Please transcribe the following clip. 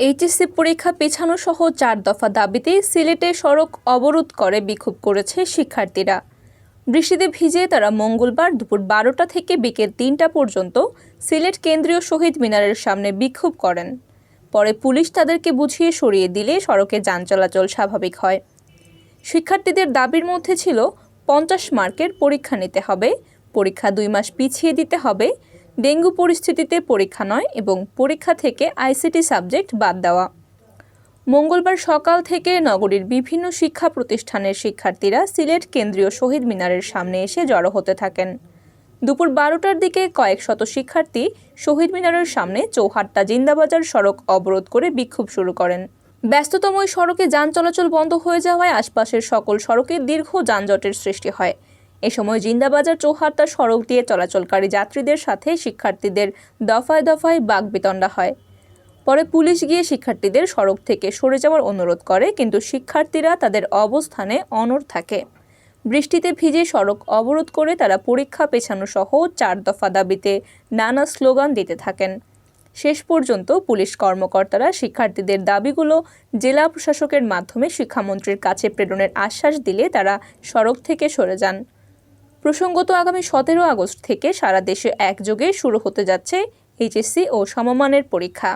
HSC পরীক্ষা পেছানো সহ 4 দফা দাবিতে সিলেটে সড়ক অবরোধ করে বিক্ষোভ করেছে শিক্ষার্থীরা। বৃষ্টিতে ভিজে তারা মঙ্গলবার দুপুর 12টা থেকে বিকেল 3টা পর্যন্ত সিলেট কেন্দ্রীয় শহীদ মিনারের সামনে বিক্ষোভ করেন। পরে পুলিশ তাদেরকে বুঝিয়ে সরিয়ে দিলে সড়কে যান চলাচল স্বাভাবিক হয়। শিক্ষার্থীদের দাবির মধ্যে ছিল 50 মার্কের পরীক্ষা নিতে হবে, পরীক্ষা 2 মাস পিছিয়ে দিতে হবে, ডেঙ্গু পরিস্থিতিতে পরীক্ষা নয় এবং পরীক্ষা থেকে আইসিটি সাবজেক্ট বাদ দেওয়া। মঙ্গলবার সকাল থেকে নগরীর বিভিন্ন শিক্ষা প্রতিষ্ঠানের শিক্ষার্থীরা সিলেট কেন্দ্রীয় শহীদ মিনারের সামনে এসে জড়ো হতে থাকেন। দুপুর 12টার দিকে কয়েক শত শিক্ষার্থী শহীদ মিনারের সামনে চৌহাট্টা জিন্দাবাজার সড়ক অবরোধ করে বিক্ষোভ শুরু করেন। ব্যস্ততম ওই সড়কে যান চলাচল বন্ধ হয়ে যাওয়ায় আশপাশের সকল সড়কে দীর্ঘ যানজটের সৃষ্টি হয়। এ সময় জিন্দাবাজার চৌহাট্টা সড়ক দিয়ে চলাচলকারী যাত্রীদের সাথে শিক্ষার্থীদের দফায় দফায় বাকবিতণ্ডা হয়। পরে পুলিশ গিয়ে শিক্ষার্থীদের সড়ক থেকে সরে যাওয়ার অনুরোধ করে, কিন্তু শিক্ষার্থীরা তাদের অবস্থানে অনড় থাকে। বৃষ্টিতে ভিজে সড়ক অবরোধ করে তারা পরীক্ষা পেছানো সহ 4 দফা দাবিতে নানা স্লোগান দিতে থাকেন। শেষ পর্যন্ত পুলিশ কর্মকর্তারা শিক্ষার্থীদের দাবিগুলো জেলা প্রশাসকের মাধ্যমে শিক্ষামন্ত্রীর কাছে প্রেরণের আশ্বাস দিলে তারা সড়ক থেকে সরে যান। প্রসঙ্গত, আগামী 17 আগস্ট থেকে সারা দেশে একযোগে শুরু হতে যাচ্ছে এইচএসসি ও সমমানের পরীক্ষা।